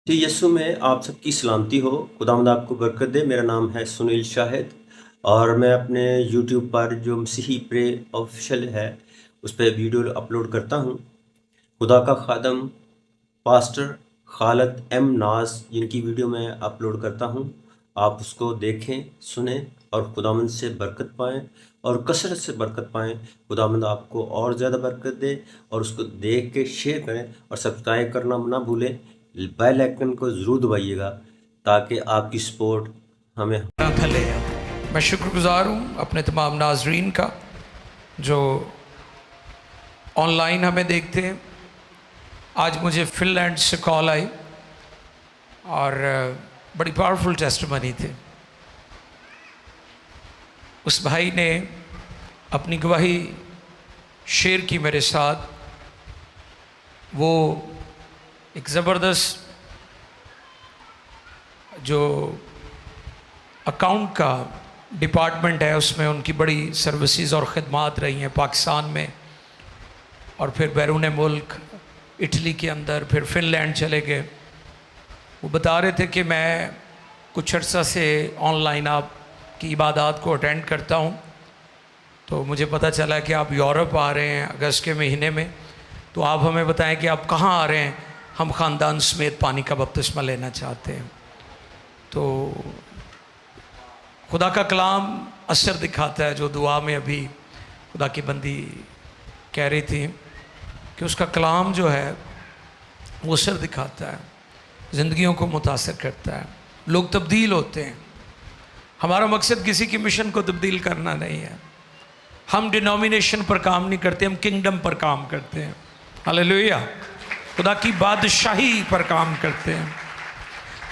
जी, यीशु में आप सबकी सलामती हो। खुदावंद आपको बरकत दे। मेरा नाम है सुनील शाहिद और मैं अपने यूट्यूब पर जो मसीही प्रे ऑफ़िशियल है, उस पे वीडियो अपलोड करता हूँ। खुदा का खादम पास्टर खालिद एम नाज़ जिनकी वीडियो मैं अपलोड करता हूँ, आप उसको देखें, सुनें और खुदावंद से बरकत पाएँ और कसरत से बरकत पाएँ। खुदावंद आपको और ज़्यादा बरकत दे और उसको देख के शेयर करें और सब्सक्राइब करना ना भूलें। बेल आइकन को ज़रूर दबाइएगा ताकि आपकी सपोर्ट हमें। थले मैं शुक्रगुजार हूँ अपने तमाम नाजरीन का जो ऑनलाइन हमें देखते हैं। आज मुझे फिनलैंड से कॉल आई और बड़ी पावरफुल टेस्टिमनी थी। उस भाई ने अपनी गवाही शेयर की मेरे साथ। वो एक ज़बरदस्त जो अकाउंट का डिपार्टमेंट है उसमें उनकी बड़ी सर्विसेज और ख़िदमात रही हैं पाकिस्तान में, और फिर बैरून मुल्क इटली के अंदर, फिर फिनलैंड चले गए। वो बता रहे थे कि मैं कुछ अर्सा से ऑनलाइन आपकी इबादत को अटेंड करता हूँ, तो मुझे पता चला कि आप यूरोप आ रहे हैं अगस्त के महीने में, तो आप हमें बताएं कि आप कहाँ आ रहे हैं। हम ख़ानदान समेत पानी का बपतिस्मा लेना चाहते हैं। तो खुदा का कलाम असर दिखाता है, जो दुआ में अभी खुदा की बंदी कह रही थी कि उसका कलाम जो है वो असर दिखाता है, ज़िंदगियों को मुतासर करता है, लोग तब्दील होते हैं। हमारा मकसद किसी की मिशन को तब्दील करना नहीं है। हम डिनोमिनेशन पर काम नहीं करते, हम किंगडम पर काम करते हैं। हालेलुया, खुदा की बादशाही पर काम करते हैं।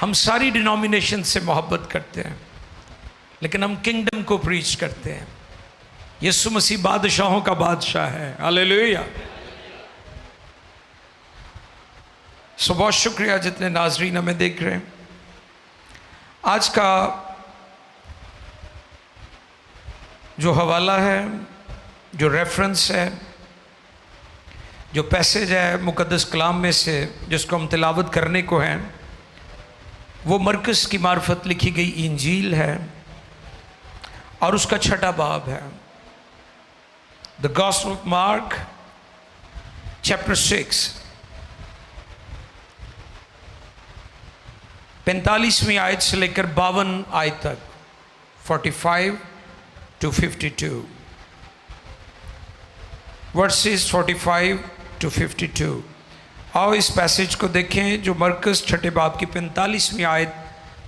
हम सारी डिनोमिनेशन से मोहब्बत करते हैं, लेकिन हम किंगडम को प्रीच करते हैं। यीशु मसीह बादशाहों का बादशाह है। हालेलुया। सो बहुत शुक्रिया जितने नाजरीन हमें देख रहे हैं। आज का जो हवाला है, जो रेफरेंस है, जो पैसेज है मुकद्दस कलाम में से जिसको हम तिलावत करने को हैं, वो मरकस की मार्फत लिखी गई इंजील है और उसका 6वां बाब है, the gospel of mark chapter 6, 45वीं आयत से लेकर 52 आयत तक, 45 to 52, वर्सेस 45 to 52। आओ इस पैसेज को देखें जो मरकस 6 बाब की 45वीं आयत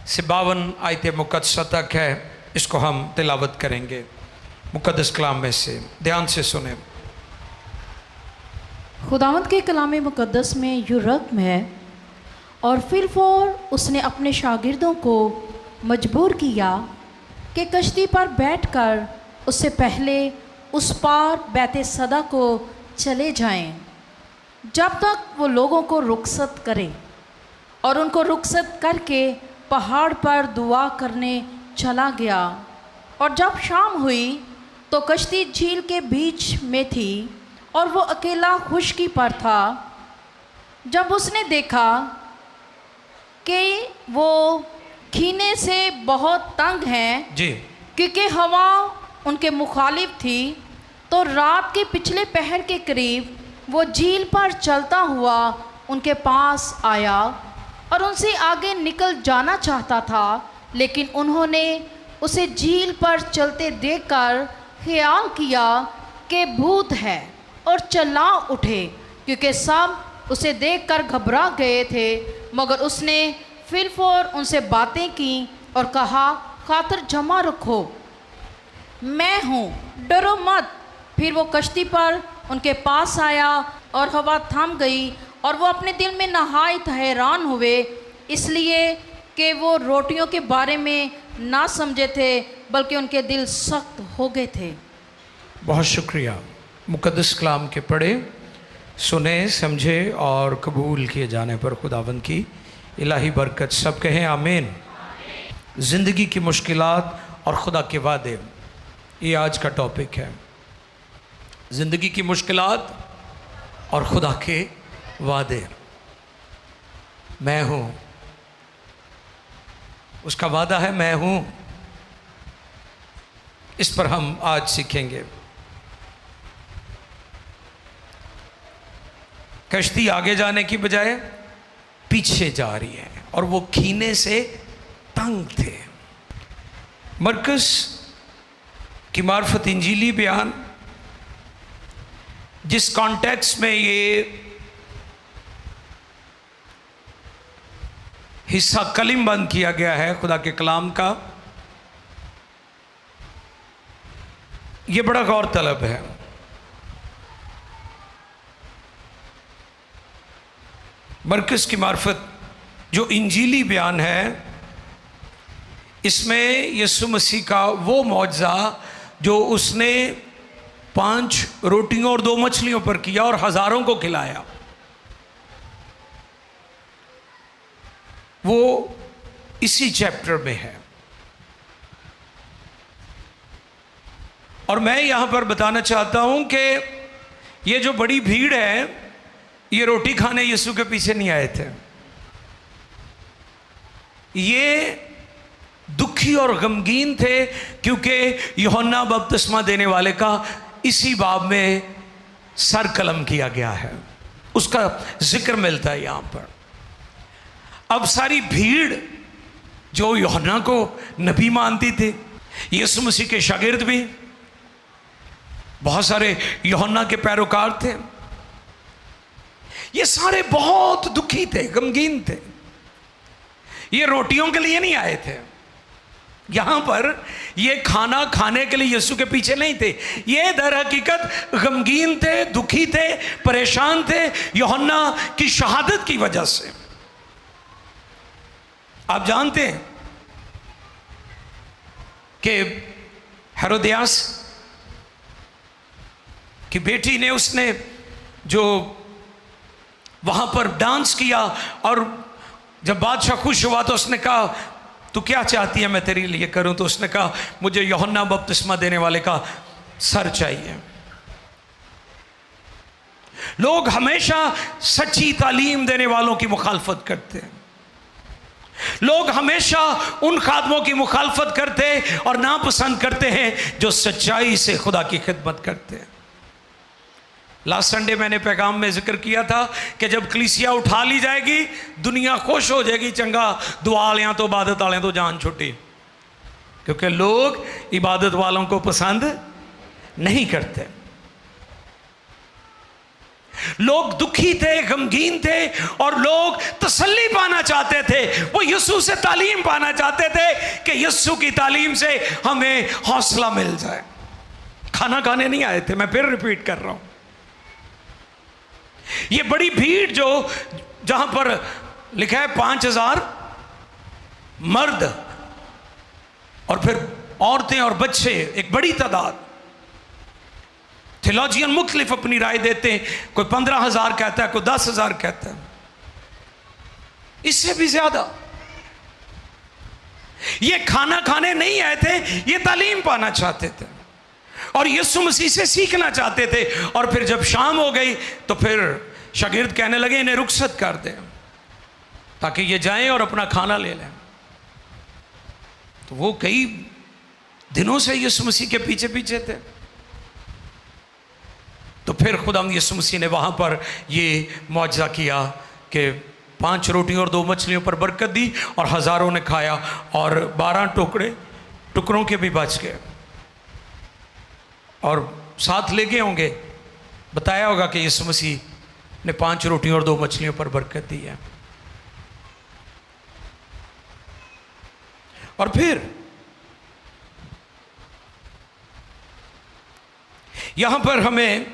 से 52 आयत मुकद्दसा तक है। इसको हम तिलावत करेंगे मुकद्दस कलाम में से। ध्यान से सुने। खुदावंद के कलाम मुकद्दस में यूं रकम है, और फिर उसने अपने शागिर्दों को मजबूर किया कि कश्ती पर बैठकर उससे पहले उस पार बैते सदा को चले जाएं, जब तक वो लोगों को रुखसत करे। और उनको रुखसत करके पहाड़ पर दुआ करने चला गया। और जब शाम हुई तो कश्ती झील के बीच में थी और वो अकेला खुशकी पर था। जब उसने देखा कि वो खीने से बहुत तंग हैं जी, क्योंकि हवा उनके मुखालिफ थी, तो रात के पिछले पहर के करीब वो झील पर चलता हुआ उनके पास आया और उनसे आगे निकल जाना चाहता था, लेकिन उन्होंने उसे झील पर चलते देखकर ख्याल किया कि भूत है और चिल्ला उठे, क्योंकि सब उसे देखकर घबरा गए थे। मगर उसने फिर उनसे बातें की और कहा, खातिर जमा रखो, मैं हूँ, डरो मत। फिर वो कश्ती पर उनके पास आया और हवा थम गई, और वो अपने दिल में नहायत हैरान हुए, इसलिए कि वो रोटियों के बारे में ना समझे थे, बल्कि उनके दिल सख्त हो गए थे। बहुत शुक्रिया। मुकद्दस कलाम के पढ़े, सुने, समझे और कबूल किए जाने पर खुदावंद की इलाही बरकत। सब कहें आमीन। ज़िंदगी की मुश्किलात और खुदा के वादे, ये आज का टॉपिक है। ज़िंदगी की मुश्किलात और खुदा के वादे। मैं हूँ उसका वादा है मैं हूं। इस पर हम आज सीखेंगे। कश्ती आगे जाने की बजाय पीछे जा रही है और वो कीने से तंग थे। मरकस की मार्फत इंजीली बयान, जिस कॉन्टेक्स्ट में ये हिस्सा कलिम बंद किया गया है खुदा के कलाम का, ये बड़ा गौर तलब है। मरकस की मार्फत जो इंजीली बयान है, इसमें यीशु मसीह का वो मौजज़ा जो उसने 5 रोटियों और 2 मछलियों पर किया और हजारों को खिलाया, वो इसी चैप्टर में है। और मैं यहां पर बताना चाहता हूं कि ये जो बड़ी भीड़ है, ये रोटी खाने यीशु के पीछे नहीं आए थे। ये दुखी और गमगीन थे, क्योंकि यूहन्ना बपतिस्मा देने वाले का इसी बाब में सर कलम किया गया है, उसका जिक्र मिलता है यहां पर। अब सारी भीड़ जो यूहन्ना को नबी मानती थी, यीशु मसीह के शागिर्द भी, बहुत सारे यूहन्ना के पैरोकार थे, ये सारे बहुत दुखी थे, गमगीन थे। ये रोटियों के लिए नहीं आए थे यहां पर, ये खाना खाने के लिए यीशु के पीछे नहीं थे। ये दर हकीकत गमगीन थे, दुखी थे, परेशान थे यूहन्ना की शहादत की वजह से। आप जानते हैं कि हेरोदियास की बेटी ने, उसने जो वहां पर डांस किया, और जब बादशाह खुश हुआ तो उसने कहा तू क्या चाहती है मैं तेरे लिए करूं? तो उसने कहा मुझे यूहन्ना बपतिस्मा देने वाले का सर चाहिए। लोग हमेशा सच्ची तालीम देने वालों की मुखालफत करते हैं। लोग हमेशा उन खादमों की मुखालफत करते और नापसंद करते हैं जो सच्चाई से खुदा की खिदमत करते हैं। लास्ट संडे मैंने पैगाम में जिक्र किया था कि जब कलीसिया उठा ली जाएगी, दुनिया खुश हो जाएगी, चंगा दुआ वालियां तो इबादत वाले तो जान छुट्टी, क्योंकि लोग इबादत वालों को पसंद नहीं करते। लोग दुखी थे, गमगीन थे, और लोग तसल्ली पाना चाहते थे। वो यीशु से तालीम पाना चाहते थे कि यीशु की तालीम से हमें हौसला मिल जाए। खाना खाने नहीं आए थे, मैं फिर रिपीट कर रहा हूं। ये बड़ी भीड़ जो जहां पर लिखा है 5000 मर्द और फिर औरतें और बच्चे, एक बड़ी तादाद। थियोलॉजियन मुख्तलिफ अपनी राय देते हैं, कोई 15,000 कहता है, कोई 10,000 कहता है, इससे भी ज्यादा। ये खाना खाने नहीं आए थे, ये तालीम पाना चाहते थे और यीशु मसीह से सीखना चाहते थे। और फिर जब शाम हो गई तो फिर शागिर्द कहने लगे इन्हें रुखसत कर दें ताकि ये जाएं और अपना खाना ले लें। तो वो कई दिनों से यीशु मसीह के पीछे पीछे थे। तो फिर खुदावंद यीशु मसीह ने वहां पर ये मौजज़ा किया कि 5 रोटी और 2 मछलियों पर बरकत दी और हजारों ने खाया और 12 टुकड़ों के भी बच गए। और साथ ले गए होंगे, बताया होगा कि यीशु मसीह ने 5 रोटियों और 2 मछलियों पर बरकत दी है। और फिर यहां पर हमें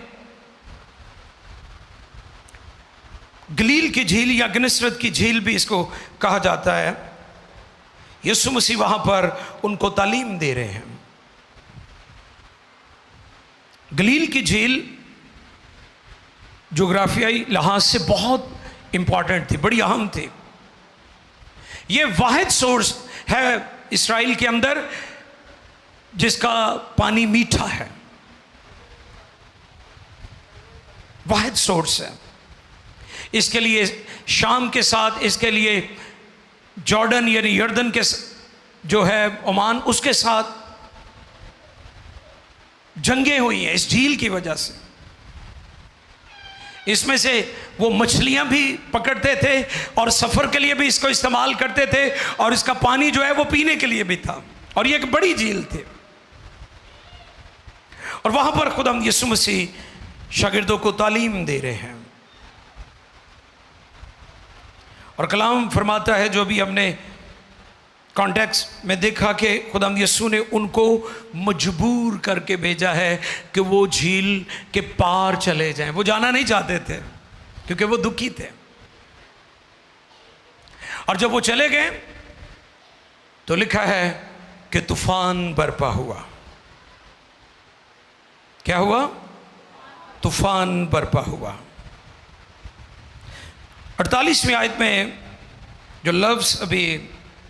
गलील की झील या गन्नेसरत की झील भी इसको कहा जाता है। यीशु मसीह वहां पर उनको तालीम दे रहे हैं। गलील की झील जोग्राफियाई लिहाज से बहुत इंपॉर्टेंट थी, बड़ी अहम थी। ये वाहिद सोर्स है इस्राइल के अंदर जिसका पानी मीठा है, वाहिद सोर्स है। इसके लिए शाम के साथ, इसके लिए जॉर्डन यानी यर्दन के जो है ओमान, उसके साथ जंगें हुई हैं इस झील की वजह से। इसमें से वो मछलियां भी पकड़ते थे और सफ़र के लिए भी इसको इस्तेमाल करते थे, और इसका पानी जो है वो पीने के लिए भी था, और ये एक बड़ी झील थी। और वहां पर खुदावंद यीशु मसीह शागिर्दों को तालीम दे रहे हैं, और कलाम फरमाता है, जो भी हमने कॉन्टेक्स्ट में देखा, कि खुदावंद यीशु ने उनको मजबूर करके भेजा है कि वो झील के पार चले जाएं। वो जाना नहीं चाहते थे क्योंकि वो दुखी थे, और जब वो चले गए तो लिखा है कि तूफान बरपा हुआ। क्या हुआ? तूफान बरपा हुआ। 48वीं आयत में जो लफ्ज़ अभी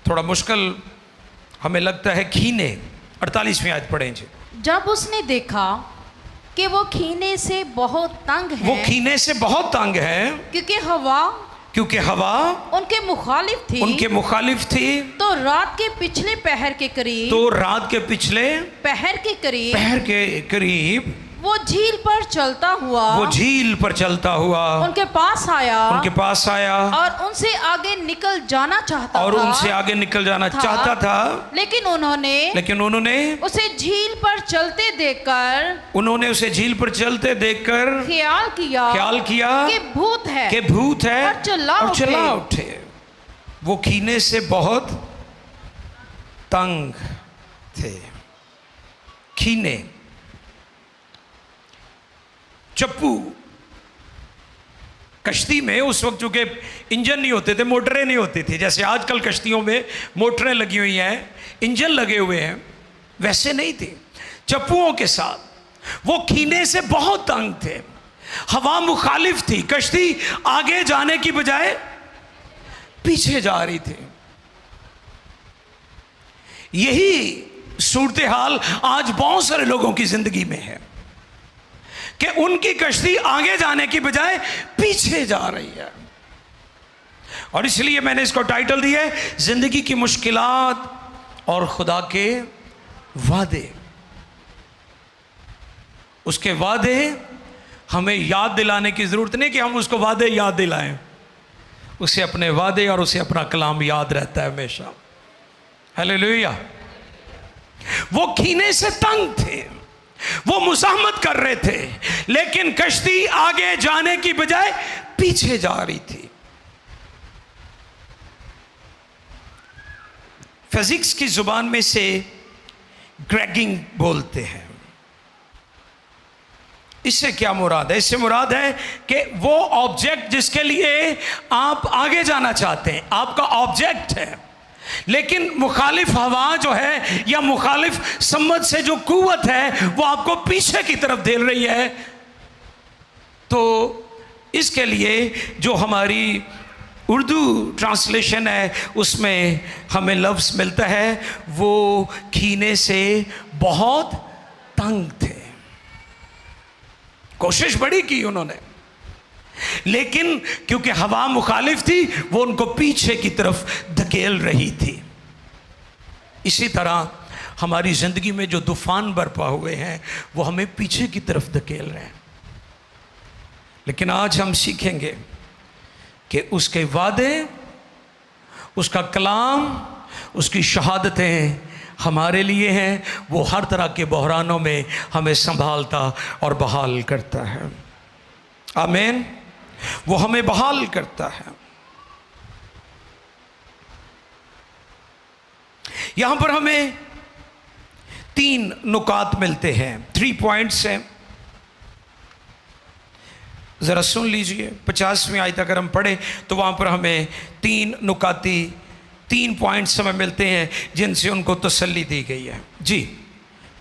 थोड़ा मुश्किल हमें लगता है, कीने, 48वीं आयत पढ़ें जी। जब उसने देखा कि वो कीने से बहुत तंग है, वो कीने से बहुत तंग है क्योंकि हवा उनके मुखालिफ थी, तो रात के पिछले पहर के करीब वो झील पर चलता हुआ उनके पास आया और उनसे आगे निकल जाना चाहता था, लेकिन उन्होंने उसे झील पर चलते देखकर ख्याल किया कि भूत है और चला उठे। वो कीने से बहुत तंग थे। कीने, चप्पू। कश्ती में उस वक्त चूंकि इंजन नहीं होते थे, मोटरें नहीं होती थी, जैसे आजकल कश्तियों में मोटरें लगी हुई हैं, इंजन लगे हुए हैं, वैसे नहीं थी। चप्पुओं के साथ वो कीने से बहुत तंग थे। हवा मुखालिफ थी, कश्ती आगे जाने की बजाय पीछे जा रही थी। यही सूरत हाल आज बहुत सारे लोगों की जिंदगी में है कि उनकी कश्ती आगे जाने की बजाय पीछे जा रही है। और इसलिए मैंने इसको टाइटल दिया है, जिंदगी की मुश्किलात और खुदा के वादे। उसके वादे हमें याद दिलाने की जरूरत नहीं कि हम उसको वादे याद दिलाएं, उसे अपने वादे और उसे अपना कलाम याद रहता है हमेशा। हालेलुया। वो कीने से तंग थे, वो मुज़ाहमत कर रहे थे, लेकिन कश्ती आगे जाने की बजाय पीछे जा रही थी। फिजिक्स की जुबान में से ग्रैगिंग बोलते हैं। इससे क्या मुराद है? इससे मुराद है कि वो ऑब्जेक्ट जिसके लिए आप आगे जाना चाहते हैं, आपका ऑब्जेक्ट है, लेकिन मुखालिफ हवा जो है या मुखालिफ सम्मत से जो कुव्वत है वो आपको पीछे की तरफ धकेल रही है। तो इसके लिए जो हमारी उर्दू ट्रांसलेशन है उसमें हमें लफ्ज़ मिलता है, वो कीने से बहुत तंग थे। कोशिश बड़ी की उन्होंने, लेकिन क्योंकि हवा मुखालिफ थी वो उनको पीछे की तरफ धकेल रही थी। इसी तरह हमारी ज़िंदगी में जो तूफान बरपा हुए हैं वो हमें पीछे की तरफ धकेल रहे हैं। लेकिन आज हम सीखेंगे कि उसके वादे, उसका कलाम, उसकी शहादतें हमारे लिए हैं। वो हर तरह के बहरानों में हमें संभालता और बहाल करता है। आमीन। वो हमें बहाल करता है। यहां पर हमें 3 नुकात मिलते हैं, 3 पॉइंट्स हैं। जरा सुन लीजिए। 50वीं आयत अगर हम पढ़े तो वहां पर हमें 3 पॉइंट्स हमें मिलते हैं जिनसे उनको तसल्ली दी गई है। जी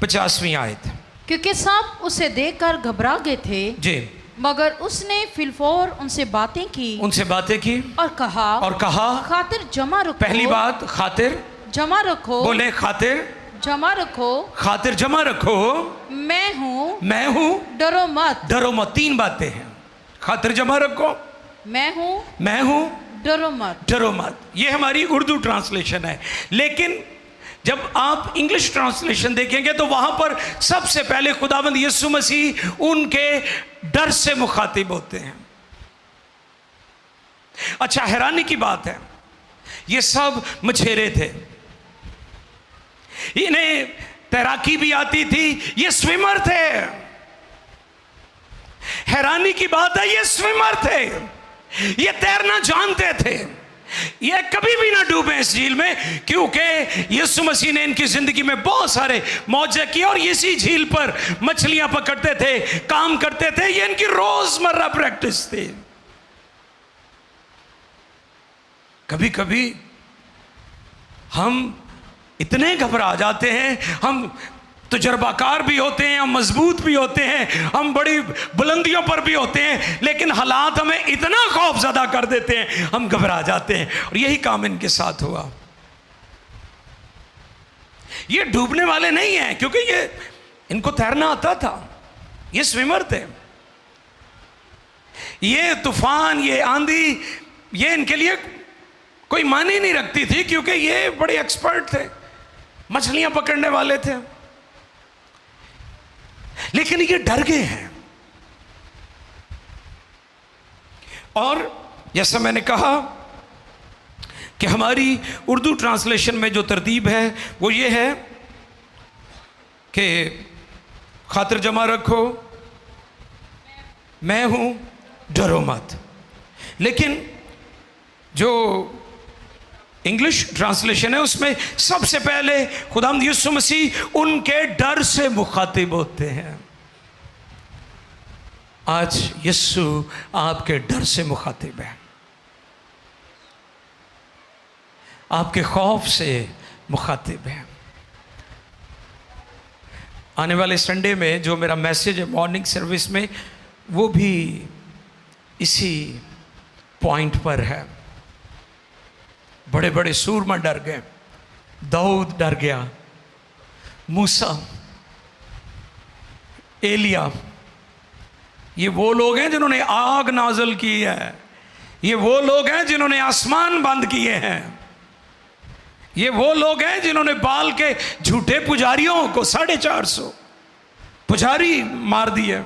50वीं आयत। क्योंकि सब उसे देखकर घबरा गए थे जी, मगर उसने फिलफोर उनसे बातें की और कहा खातिर जमा रखो। पहली बात, खातिर जमा रखो। बोले खातिर जमा रखो। खातिर जमा रखो। मैं हूँ डरो मत। 3 बातें हैं। खातिर जमा रखो, मैं हूँ डरो मत। ये हमारी उर्दू ट्रांसलेशन है। लेकिन जब आप इंग्लिश ट्रांसलेशन देखेंगे तो वहां पर सबसे पहले खुदावंद यीशु मसीह उनके डर से मुखातिब होते हैं। अच्छा, हैरानी की बात है, ये सब मछेरे थे, इन्हें तैराकी भी आती थी, ये स्विमर थे। हैरानी की बात है, ये स्विमर थे, ये तैरना जानते थे, ये कभी भी ना डूबे इस झील में, क्योंकि यीशु मसीह ने इनकी जिंदगी में बहुत सारे मौजे किए और इसी झील पर मछलियां पकड़ते थे, काम करते थे, ये इनकी रोजमर्रा प्रैक्टिस थी। कभी कभी हम इतने घबरा जाते हैं, हम तजुर्बाकार भी होते हैं, हम मजबूत भी होते हैं, हम बड़ी बुलंदियों पर भी होते हैं, लेकिन हालात हमें इतना खौफजदा कर देते हैं, हम घबरा जाते हैं। और यही काम इनके साथ हुआ। ये डूबने वाले नहीं हैं, क्योंकि ये इनको तैरना आता था, ये स्विमर थे। ये तूफान, ये आंधी, ये इनके लिए कोई मानी नहीं रखती थी, क्योंकि ये बड़े एक्सपर्ट थे, मछलियां पकड़ने वाले थे। लेकिन ये डर गए हैं। और जैसा मैंने कहा कि हमारी उर्दू ट्रांसलेशन में जो तरतीब है वो ये है कि खातिर जमा रखो, मैं हूं, डरो मत। लेकिन जो इंग्लिश ट्रांसलेशन है उसमें सबसे पहले खुदावंद यीशु मसीह उनके डर से मुखातिब होते हैं। आज यीशु आपके डर से मुखातिब है, आपके खौफ से मुखातिब है। आने वाले संडे में जो मेरा मैसेज है मॉर्निंग सर्विस में, वो भी इसी पॉइंट पर है। बड़े बड़े सूरमा डर गए, दाऊद डर गया, मूसा, एलिया, ये वो लोग हैं जिन्होंने आग नाजल की है, ये वो लोग हैं जिन्होंने आसमान बंद किए हैं, ये वो लोग हैं जिन्होंने बाल के झूठे पुजारियों को 450 पुजारी मार दिए।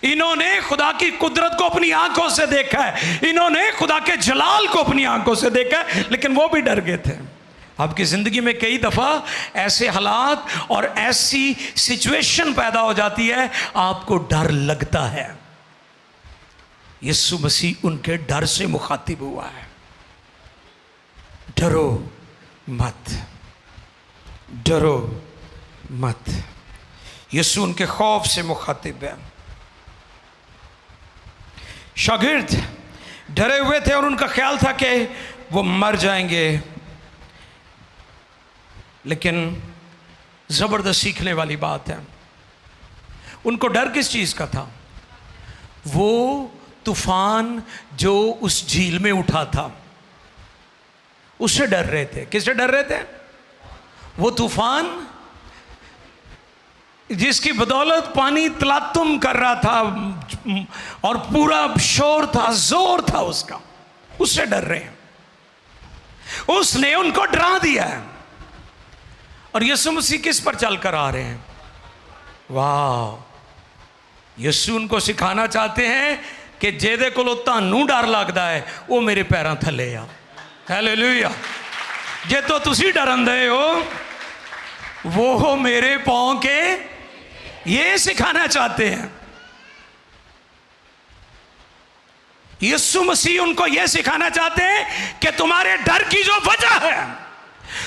इन्होंने खुदा की कुदरत को अपनी आंखों से देखा है, इन्होंने खुदा के जलाल को अपनी आंखों से देखा है, लेकिन वो भी डर गए थे। आपकी ज़िंदगी में कई दफ़ा ऐसे हालात और ऐसी सिचुएशन पैदा हो जाती है, आपको डर लगता है। यीशु मसीह उनके डर से मुखातिब हुआ है। डरो मत, डरो मत। यीशु उनके खौफ से मुखातिब है। शागिर्द डरे हुए थे और उनका ख्याल था कि वो मर जाएंगे, लेकिन ज़बरदस्त सीखने वाली बात है, उनको डर किस चीज़ का था? वो तूफान जो उस झील में उठा था उससे डर रहे थे। किससे डर रहे थे? वो तूफान जिसकी बदौलत पानी तलातुम कर रहा था और पूरा शोर था, जोर था उसका, उससे डर रहे हैं। उसने उनको डरा दिया है। और यीशु मसीह किस पर चलकर आ रहे हैं? वाह, यीशु उनको सिखाना चाहते हैं कि जेदे को तानू डर लगता है वो मेरे पैरों थले आ। हालेलुया। जे तो तुसी डरन दे हो, वो मेरे पांव के, ये सिखाना चाहते हैं। यीशु मसीह उनको यह सिखाना चाहते हैं कि तुम्हारे डर की जो वजह है,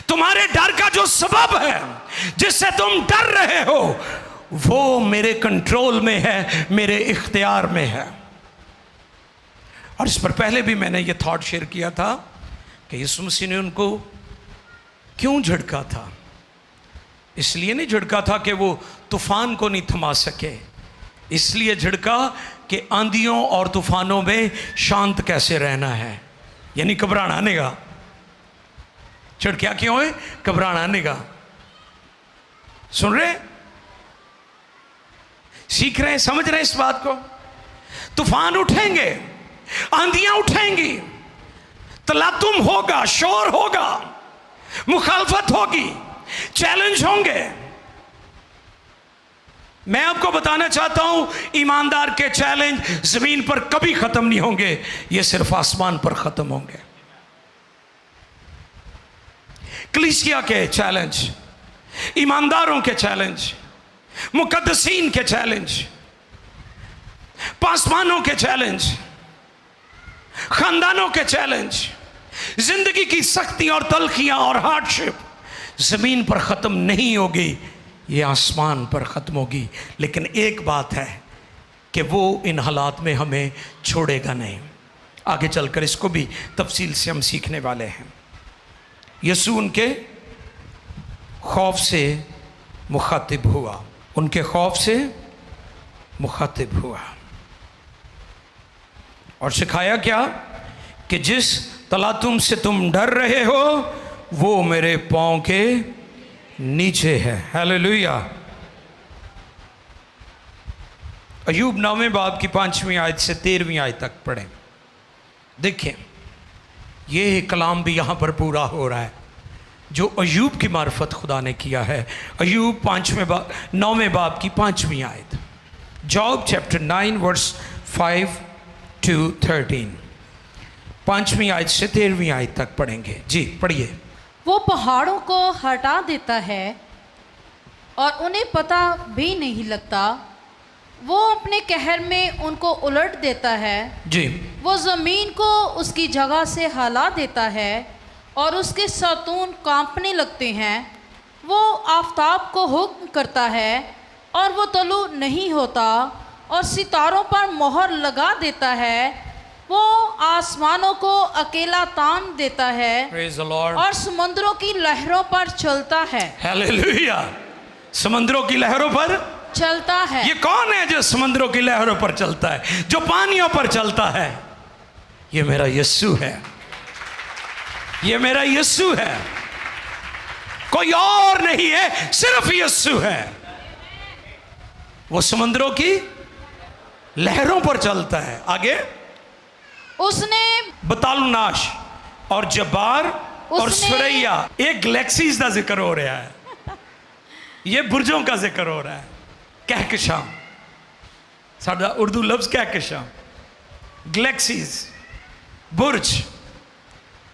तुम्हारे डर का जो सबब है, जिससे तुम डर रहे हो, वो मेरे कंट्रोल में है, मेरे इख्तियार में है। और इस पर पहले भी मैंने ये थॉट शेयर किया था कि यीशु मसीह ने उनको क्यों झिड़का था। इसलिए नहीं झिड़का था कि वो तूफान को नहीं थमा सके, इसलिए झिड़का कि आंधियों और तूफानों में शांत कैसे रहना है, यानी घबराना नहीं गा। झिड़का क्यों है? घबराना नहीं गा। सुन रहे, सीख रहे, समझ रहे इस बात को? तूफान उठेंगे, आंधियां उठेंगी, तलातुम होगा, शोर होगा, मुखालफत होगी, चैलेंज होंगे। मैं आपको बताना चाहता हूं, ईमानदार के चैलेंज जमीन पर कभी खत्म नहीं होंगे, ये सिर्फ आसमान पर खत्म होंगे। कलीसिया के चैलेंज, ईमानदारों के चैलेंज, मुकद्दसीन के चैलेंज, पासवानों के चैलेंज, खानदानों के चैलेंज, जिंदगी की सख्ती और तलखियां और हार्डशिप जमीन पर खत्म नहीं होगी, ये आसमान पर ख़त्म होगी। लेकिन एक बात है कि वो इन हालात में हमें छोड़ेगा नहीं। आगे चलकर इसको भी तफसील से हम सीखने वाले हैं। यीशु उनके खौफ से मुखातिब हुआ, उनके खौफ से मुखातिब हुआ और सिखाया क्या कि जिस तलातुम से तुम डर रहे हो वो मेरे पाँव के नीचे है। हालेलुया। अय्यूब 9वें बाब की 5वीं आयत से 13वीं आयत तक पढ़ें। देखें, ये कलाम भी यहाँ पर पूरा हो रहा है जो अय्यूब की मार्फत खुदा ने किया है। अय्यूब 9वें बाब की 5वीं आयत, जॉब चैप्टर 9 वर्स 5 to 13, 5वीं आयत से 13वीं आयत तक पढ़ेंगे। जी पढ़िए। वो पहाड़ों को हटा देता है और उन्हें पता भी नहीं लगता। वो अपने कहर में उनको उलट देता है। जी। वो ज़मीन को उसकी जगह से हिला देता है और उसके सतून कांपने लगते हैं। वो आफताब को हुक्म करता है और वो तलू नहीं होता और सितारों पर मोहर लगा देता है। वो आसमानों को अकेला तान देता है Praise the Lord. और समुद्रों की लहरों पर चलता है। हालेलुया। समुद्रों की लहरों पर चलता है। ये कौन है जो समुद्रों की लहरों पर चलता है, जो पानियों पर चलता है? ये मेरा यीशु है, ये मेरा यीशु है, कोई और नहीं है, सिर्फ यीशु है। वो समुद्रों की लहरों पर चलता है। आगे, उसने बतालुनाश और जब्बार और उसने- सुरैया, एक गैलेक्सीज का जिक्र हो रहा है, ये बुर्जों का जिक्र हो रहा है। कहकशाम, साडा उर्दू लफ्ज कहकशाम, गैलेक्सीज, बुर्ज।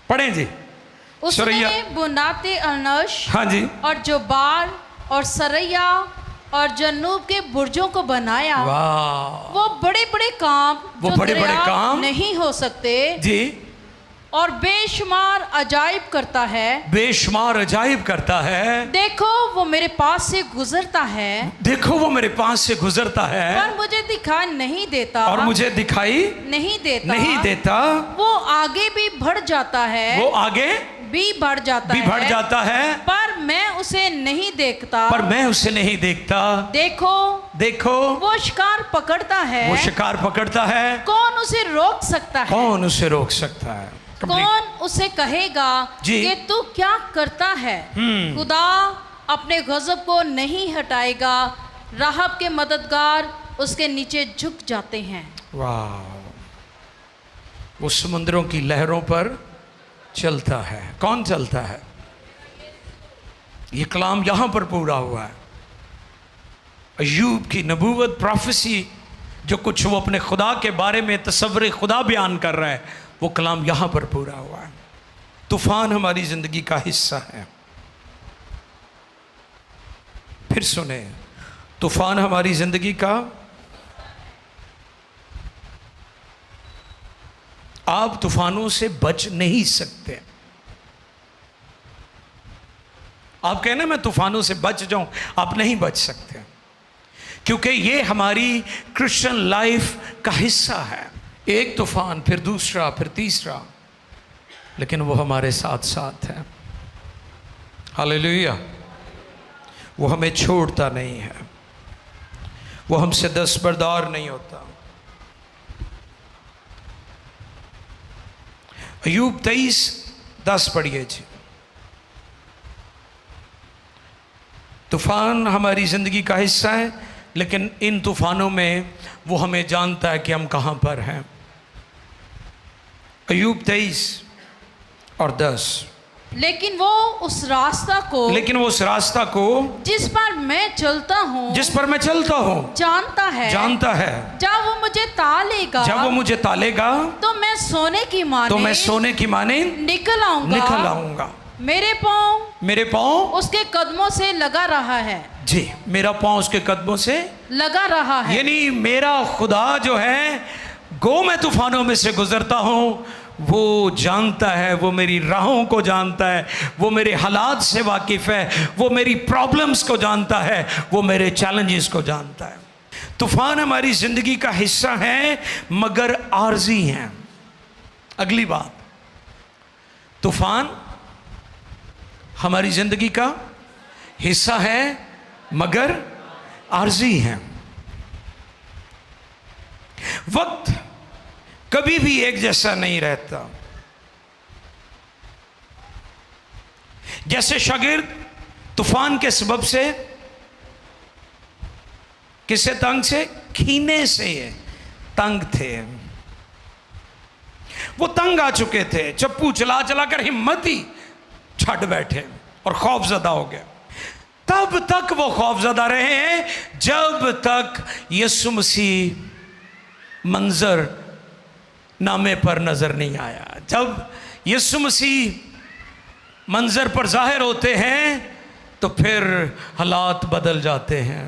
पढ़ें जी। सुरैया, उसने बुनाते अनश हाँ जी, और जोबार और सरैया और जनूब के बुर्जों को बनाया। वाह, वो बड़े बड़े काम वो जो बड़े-बड़े दरिया काम नहीं हो सकते जी, और बेशुमार अजाइब करता है। बेशुमार अजाइब करता है। देखो वो मेरे पास से गुजरता है देखो वो मेरे पास से गुजरता है पर मुझे दिखाई नहीं देता और मुझे दिखाई नहीं देता। नहीं देता। वो आगे भी बढ़ जाता है, वो आगे भी बढ़ जाता भी है, बढ़ जाता है पर मैं उसे नहीं देखता। पर मैं उसे नहीं देखता। देखो देखो वो शिकार पकड़ता है, वो शिकार पकड़ता है, कौन उसे रोक सकता है? कौन उसे रोक सकता है? कौन उसे कहेगा जी। कि तू क्या करता है? खुदा अपने गजब को नहीं हटाएगा। राहब के मददगार उसके नीचे झुक जाते हैं। वाह, वो समुद्रों की लहरों पर चलता है। कौन चलता है? ये कलाम यहां पर पूरा हुआ है। अय्यूब की नबूवत, प्रोफेसी, जो कुछ वो अपने खुदा के बारे में तस्वुर खुदा बयान कर रहा है, वो कलाम यहां पर पूरा हुआ है। तूफान हमारी जिंदगी का हिस्सा है। फिर सुने, तूफान हमारी जिंदगी का, आप तूफानों से बच नहीं सकते। आप कहना मैं तूफानों से बच जाऊं, आप नहीं बच सकते, क्योंकि ये हमारी क्रिश्चियन लाइफ का हिस्सा है। एक तूफान, फिर दूसरा, फिर तीसरा, लेकिन वो हमारे साथ साथ है। हालेलुया। वो हमें छोड़ता नहीं है, वो हमसे दस्तबरदार नहीं होता। अय्यूब 23:10 पढ़िए जी। तूफान हमारी ज़िंदगी का हिस्सा है, लेकिन इन तूफानों में वो हमें जानता है कि हम कहाँ पर हैं। अय्यूब 23:10 लेकिन वो उस रास्ता को जिस पर मैं चलता हूँ जानता है। जब वो मुझे तालेगा तो मैं सोने की माने निकल आऊंगा। मेरे पाँव उसके कदमों से लगा रहा है। जी, मेरा पाँव उसके कदमों से लगा रहा है। यानी मेरा खुदा जो है, गो मैं तूफानों में से गुजरता हूँ, वो जानता है, वो मेरी राहों को जानता है, वो मेरे हालात से वाकिफ़ है, वो मेरी प्रॉब्लम्स को जानता है, वो मेरे चैलेंजेस को जानता है। तूफान हमारी ज़िंदगी का हिस्सा है मगर आर्जी हैं। अगली बात, तूफान हमारी ज़िंदगी का हिस्सा है मगर आर्जी हैं। वक्त कभी भी एक जैसा नहीं रहता। जैसे शागिर्द तूफान के सबब से, किससे तंग से? कीने से तंग थे। वो तंग आ चुके थे, चप्पू चला चला कर हिम्मत ही छट बैठे और खौफजदा हो गए। तब तक वो खौफजदा रहे हैं जब तक यीशु मसीह मंजर नामे पर नजर नहीं आया। जब यीशु मसीह मंजर पर जाहिर होते हैं तो फिर हालात बदल जाते हैं।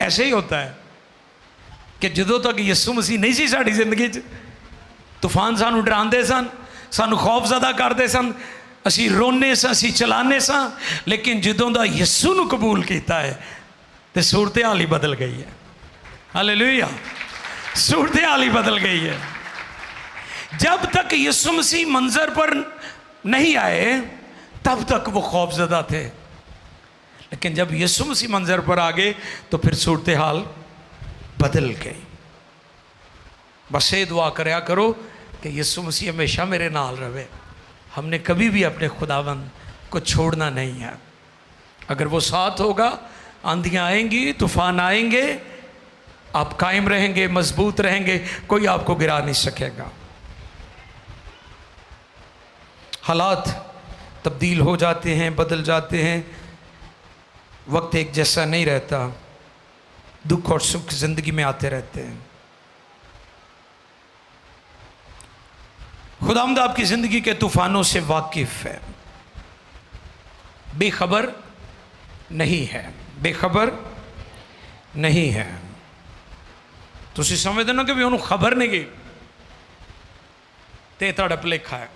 ऐसे ही होता है कि ਜਦੋਂ तक यीशु मसीह नहीं सी साड़ी जिंदगी च, तूफान सानू डरांदे सन, सानू खौफजदा करते सन, असी रोने सा, असी चलाने सा, लेकिन ਜਦੋਂ ਦਾ यीशु ਨੂੰ कबूल किया है तो सूरत हाल ही बदल गई है। हालेलुया, सूरत हाल ही बदल गई है। जब तक यीशु मसीह मंजर पर नहीं आए तब तक वो खौफजदा थे, लेकिन जब यीशु मसीह मंजर पर आ गए तो फिर सूरत हाल बदल गई। बस ये दुआ करया करो कि यीशु मसीह हमेशा मेरे नाल रहे। हमने कभी भी अपने खुदावंद को छोड़ना नहीं है। अगर वो साथ होगा, आंधियाँ आएंगी, तूफान आएंगे, आप कायम रहेंगे, मजबूत रहेंगे, कोई आपको गिरा नहीं सकेगा। हालात तब्दील हो जाते हैं, बदल जाते हैं, वक्त एक जैसा नहीं रहता, दुख और सुख जिंदगी में आते रहते हैं। खुदावंद आपकी ज़िंदगी के तूफ़ानों से वाकिफ़ है, बेखबर नहीं है, बेखबर नहीं है। तुसी समझते ना कि भी उन्होंने खबर नहीं गई तो तुहाडा भुलेखा है।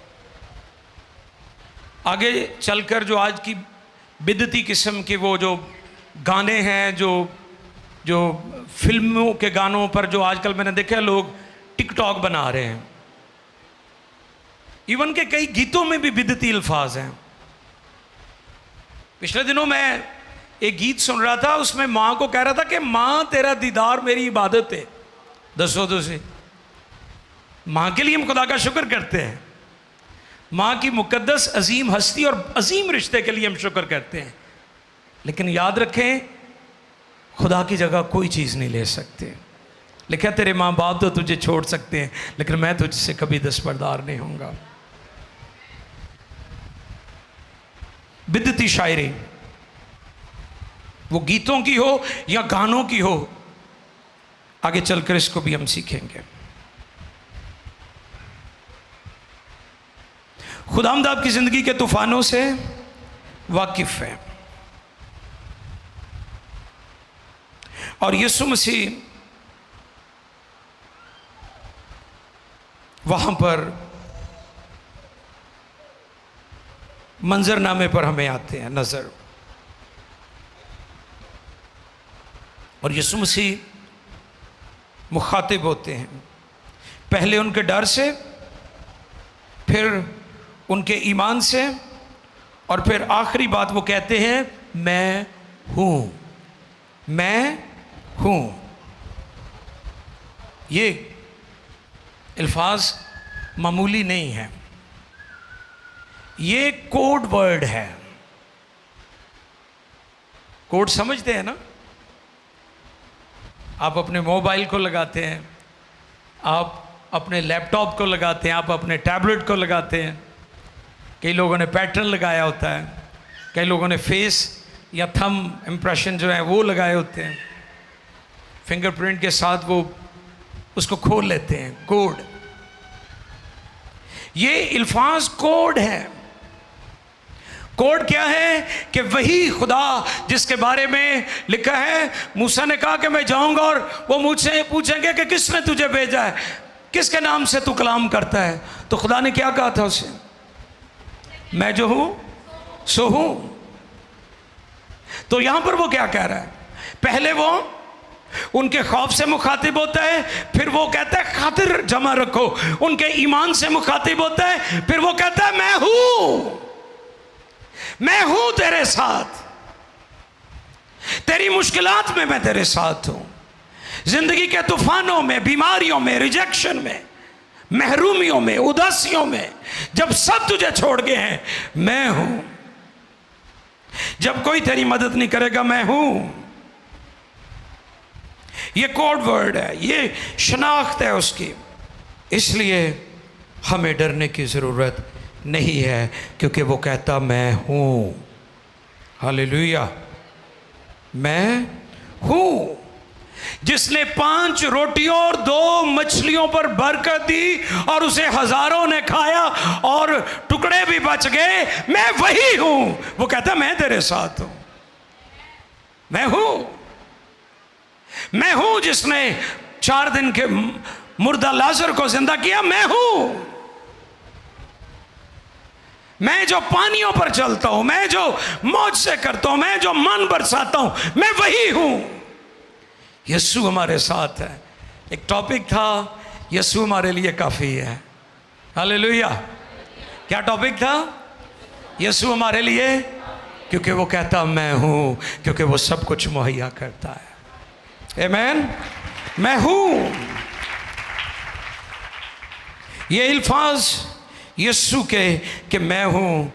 आगे चलकर जो आज की बिदती किस्म के वो जो गाने हैं, जो फिल्मों के गानों पर जो आजकल मैंने देखा लोग टिकटॉक बना रहे हैं, इवन के कई गीतों में भी बिदती अल्फाज हैं। पिछले दिनों मैं एक गीत सुन रहा था, उसमें माँ को कह रहा था कि माँ तेरा दीदार मेरी इबादत है। दसो तुसी, माँ के लिए हम खुदा का शुक्र करते हैं, माँ की मुकद्दस अजीम हस्ती और अजीम रिश्ते के लिए हम शुक्र करते हैं, लेकिन याद रखें खुदा की जगह कोई चीज़ नहीं ले सकते। लिखा तेरे माँ बाप तो तुझे छोड़ सकते हैं, लेकिन मैं तुझसे कभी दस्तबरदार नहीं होऊंगा। बिदती शायरी वो गीतों की हो या गानों की हो, आगे चलकर इसको भी हम सीखेंगे। खुदावंद आपकी ज़िंदगी के तूफानों से वाकिफ़ है और यीशु मसीह वहाँ पर मंजरनामे पर हमें आते हैं नज़र, और यीशु मसीह मुखातिब होते हैं, पहले उनके डर से, फिर उनके ईमान से, और फिर आखिरी बात वो कहते हैं मैं हूँ, मैं हूँ। ये अल्फाज मामूली नहीं है, ये कोड वर्ड है। कोड समझते हैं ना? आप अपने मोबाइल को लगाते हैं, आप अपने लैपटॉप को लगाते हैं, आप अपने टैबलेट को लगाते हैं कि कई लोगों ने पैटर्न लगाया होता है, कई लोगों ने फेस या थंब इम्प्रेशन जो है वो लगाए होते हैं, फिंगरप्रिंट के साथ वो उसको खोल लेते हैं, कोड। ये अल्फाज कोड है। कोड क्या है कि वही खुदा जिसके बारे में लिखा है, मूसा ने कहा कि मैं जाऊंगा और वो मुझसे पूछेंगे कि किसने तुझे भेजा है, किसके नाम से तू कलाम करता है। तो खुदा ने क्या कहा था उसे, मैं जो हूं सो हूं। तो यहां पर वो क्या कह रहा है, पहले वो उनके खौफ से मुखातिब होता है, फिर वो कहता है खातिर जमा रखो, उनके ईमान से मुखातिब होता है, फिर वो कहता है मैं हूं तेरे साथ, तेरी मुश्किलात में मैं तेरे साथ हूं, जिंदगी के तूफानों में, बीमारियों में, रिजेक्शन में, महरूमियों में, उदासियों में, जब सब तुझे छोड़ गए हैं मैं हूं, जब कोई तेरी मदद नहीं करेगा मैं हूं। ये कोड वर्ड है, ये शनाख्त है उसकी। इसलिए हमें डरने की ज़रूरत नहीं है, क्योंकि वो कहता मैं हूं। हालेलुया, मैं हूं। जिसने 5 रोटियों और 2 मछलियों पर बरकत दी और उसे हजारों ने खाया और टुकड़े भी बच गए, मैं वही हूं। वो कहता मैं तेरे साथ हूं, मैं हूं। मैं हूं जिसने 4 दिन के मुर्दा लाजर को जिंदा किया, मैं हूं। मैं जो पानियों पर चलता हूं, मैं जो मौज से करता हूं, मैं जो मन बरसाता हूं, मैं वही हूं। यीशु हमारे साथ है। एक टॉपिक था, यीशु हमारे लिए काफ़ी है। हालेलुया। क्या टॉपिक था? यीशु हमारे लिए, क्योंकि वो कहता मैं हूं, क्योंकि वो सब कुछ मुहैया करता है। आमीन। मैं हूं। ये अल्फाज यीशु के कि मैं हूं,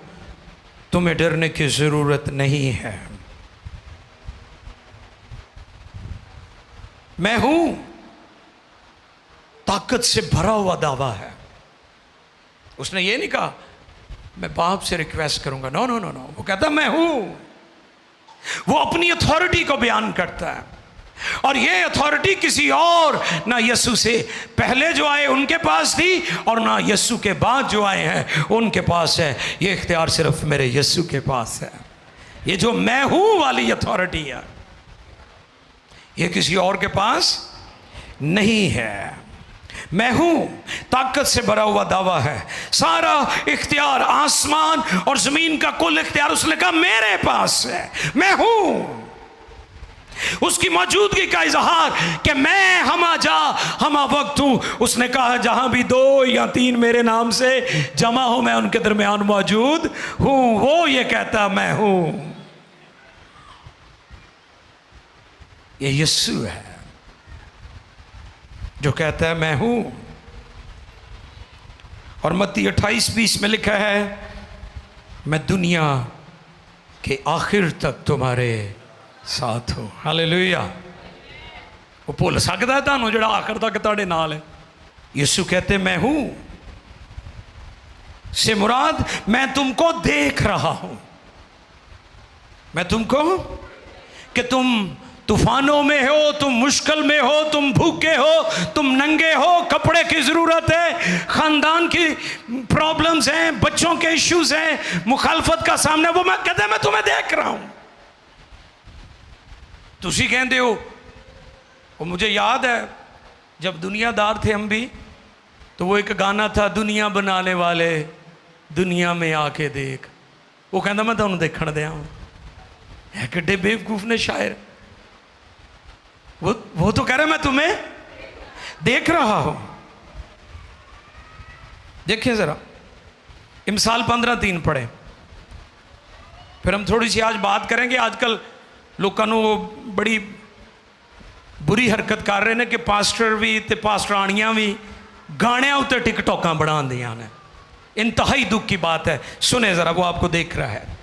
तुम्हें डरने की ज़रूरत नहीं है। मैं हूं ताकत से भरा हुआ दावा है। उसने ये नहीं कहा मैं बाप से रिक्वेस्ट करूंगा, नो नो नो नो। वो कहता मैं हूं। वो अपनी अथॉरिटी को बयान करता है, और ये अथॉरिटी किसी और, ना यीशु से पहले जो आए उनके पास थी, और ना यीशु के बाद जो आए हैं उनके पास है। ये इख्तियार सिर्फ मेरे यीशु के पास है। ये जो मैं हूं वाली अथॉरिटी है, ये किसी और के पास नहीं है। मैं हूं ताकत से भरा हुआ दावा है। सारा इख्तियार, आसमान और जमीन का कुल इख्तियार उसने कहा मेरे पास है। मैं हूं। उसकी मौजूदगी का इजहार कि मैं हमा वक्त हूं। उसने कहा जहां भी 2 या 3 मेरे नाम से जमा हो, मैं उनके दरमियान मौजूद हूं। वो ये कहता मैं हूं। ये यीशु है जो कहता है मैं हूं। और मत्ती 28:20 में लिखा है मैं दुनिया के आखिर तक तुम्हारे साथ हूं। हालेलुया। वो भुल सकता है तुहानू जिहड़ा आखिर तक तुहाडे नाल है। यीशु कहते मैं हूं से मुराद मैं तुमको देख रहा हूं। मैं तुमको, कि तुम तूफानों में हो, तुम मुश्किल में हो, तुम भूखे हो, तुम नंगे हो, कपड़े की ज़रूरत है, ख़ानदान की प्रॉब्लम्स हैं, बच्चों के इश्यूज हैं, मुखालफत का सामना, वो मैं कहता मैं तुम्हें देख रहा हूं। तुसी कहते हो, वो मुझे याद है जब दुनियादार थे हम भी, तो वो एक गाना था दुनिया बनाने वाले दुनिया में आके देख। वो कहता मैं तुहानू देखण दिया है। किड्डे बेवकूफ ने शायर। वो तो कह रहा मैं तुम्हें देख रहा हूं। देखिए जरा इमसाल 15:3 पढ़े, फिर हम थोड़ी सी आज बात करेंगे। आजकल लोगों को बड़ी बुरी हरकत कर रहे हैं कि पास्टर भी ते पास्टरानियां भी गाणियां उत्ते टिकटॉकां बना दियां ने। इंतहाई दुख की बात है। सुने जरा, वो आपको देख रहा है।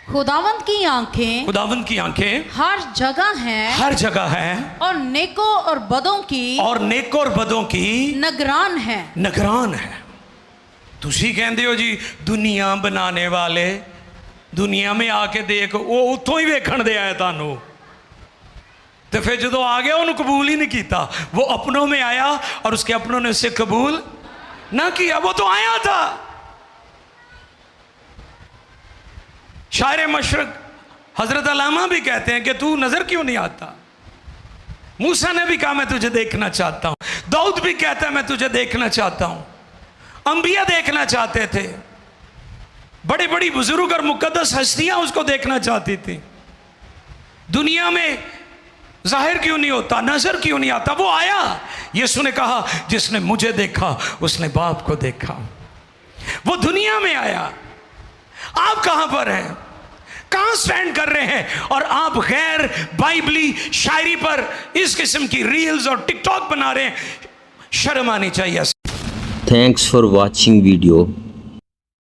खुदावंत की आंखें, खुदावंत की आंखें हर जगह हैं, हर जगह हैं, और नेकों और बदों की, और नेकों और बदों की निगरान है। निगरान है। तुसी कहंदे हो जी दुनिया बनाने वाले, दुनिया में आके देख, वो उत्थों ही वेखण दे आया तानू, तो फिर जो आ गया उन्होंने कबूल ही नहीं किया। वो अपनों में आया और उसके अपनों ने उसे कबूल ना किया। वो तो आया था। शायर मशरक हजरत अलामा भी कहते हैं कि तू नजर क्यों नहीं आता। मूसा ने भी कहा मैं तुझे देखना चाहता हूं, दाऊद भी कहता है मैं तुझे देखना चाहता हूं, अंबिया देखना चाहते थे, बड़ी बड़ी बुजुर्ग और मुकद्दस हस्तियां उसको देखना चाहती थी। दुनिया में जाहिर क्यों नहीं होता, नजर क्यों नहीं आता? वो आया। यीशु ने कहा जिसने मुझे देखा उसने बाप को देखा। वो दुनिया में आया। आप कहां पर हैं, कहां स्टैंड कर रहे हैं और आप गैर बाइबली शायरी पर इस किस्म की रील्स और टिकटॉक बना रहे हैं? शर्म आनी चाहिए। Thanks for watching video.